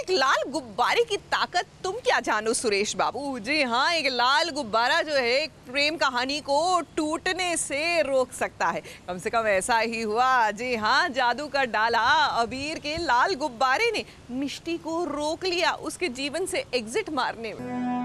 एक लाल गुब्बारे की ताकत तुम क्या जानो सुरेश बाबू। जी हाँ, एक लाल गुब्बारा जो है एक प्रेम कहानी को टूटने से रोक सकता है। कम से कम ऐसा ही हुआ। जी हाँ, जादू का डाला अबीर के लाल गुब्बारे ने मिष्टी को रोक लिया उसके जीवन से एग्जिट मारने में।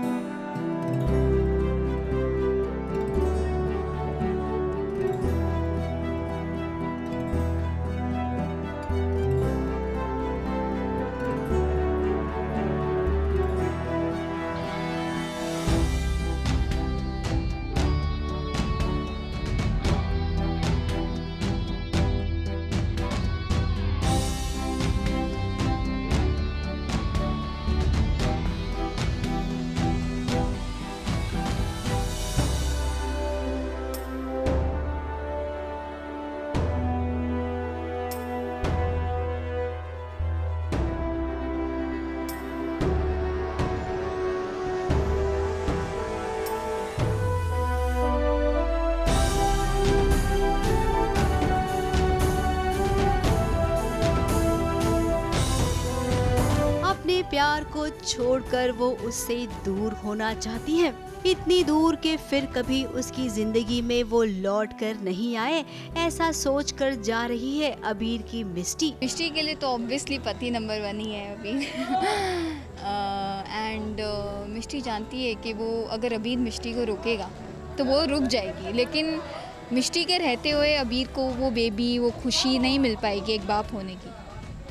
प्यार को छोड़कर वो उससे दूर होना चाहती है, इतनी दूर कि फिर कभी उसकी जिंदगी में वो लौट कर नहीं आए, ऐसा सोच कर जा रही है अबीर की मिष्टी। मिष्टी के लिए तो ऑब्वियसली पति नंबर 1 ही है अबीर। एंड मिष्टी जानती है कि वो अगर अबीर मिष्टी को रोकेगा तो वो रुक जाएगी, लेकिन मिष्टी के रहते हुए अबीर को वो बेबी, वो खुशी नहीं मिल पाएगी एक बाप होने की।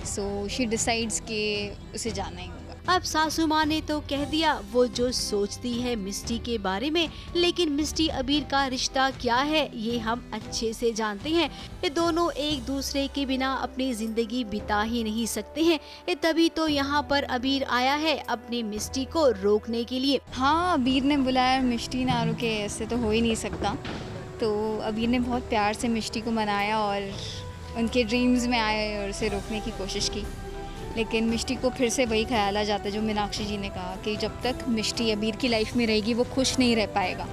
सो शी डिसाइड्स कि उसे जाना ही होगा। अब सासू माँ ने तो कह दिया वो जो सोचती है मिष्टी के बारे में, लेकिन मिष्टी अबीर का रिश्ता क्या है ये हम अच्छे से जानते हैं। ये दोनों एक दूसरे के बिना अपनी जिंदगी बिता ही नहीं सकते हैं। तभी तो यहाँ पर अबीर आया है अपनी मिष्टी को रोकने के लिए। हाँ, अबीर ने बुलाया, मिष्टी ना रुके, ऐसे तो हो ही नहीं सकता। तो अबीर ने बहुत प्यार से मिष्टी को मनाया और उनके ड्रीम्स में आए और उसे रोकने की कोशिश की, लेकिन मिष्टी को फिर से वही ख्याल आ जाता है जो मीनाक्षी जी ने कहा कि जब तक मिष्टी अबीर की लाइफ में रहेगी वो खुश नहीं रह पाएगा।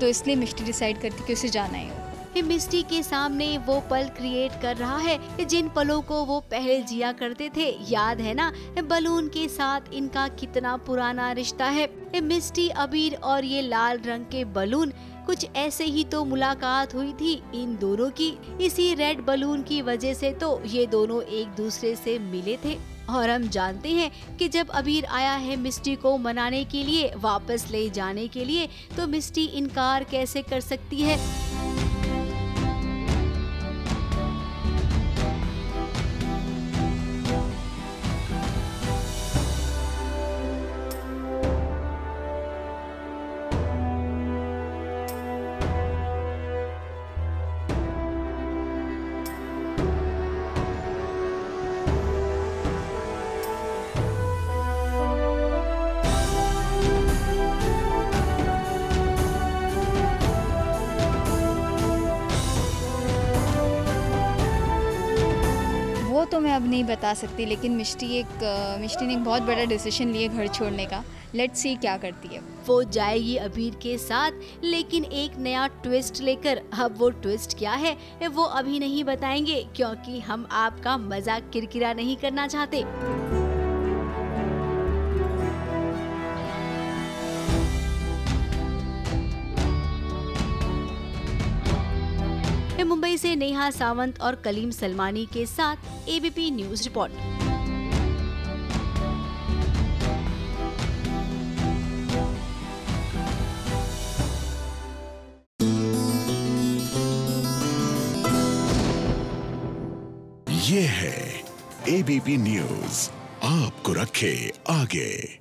तो इसलिए मिष्टी डिसाइड करती कि उसे जाना ही हो। मिष्टी के सामने वो पल क्रिएट कर रहा है जिन पलों को वो पहले जिया करते थे। याद है ना बलून के साथ इनका कितना पुराना रिश्ता है। मिष्टी, अबीर और ये लाल रंग के बलून, कुछ ऐसे ही तो मुलाकात हुई थी इन दोनों की। इसी रेड बलून की वजह से तो ये दोनों एक दूसरे से मिले थे। और हम जानते हैं कि जब अबीर आया है मिष्टी को मनाने के लिए, वापस ले जाने के लिए, तो मिष्टी इनकार कैसे कर सकती है। वो तो मैं अब नहीं बता सकती, लेकिन मिष्टी ने एक बहुत बड़ा डिसीजन लिया घर छोड़ने का। लेट्स सी क्या करती है। वो जाएगी अबीर के साथ, लेकिन एक नया ट्विस्ट लेकर। अब वो ट्विस्ट क्या है वो अभी नहीं बताएंगे, क्योंकि हम आपका मजाक किरकिरा नहीं करना चाहते। मुंबई से नेहा सावंत और कलीम सलमानी के साथ एबीपी न्यूज रिपोर्ट। ये है एबीपी न्यूज, आपको रखे आगे।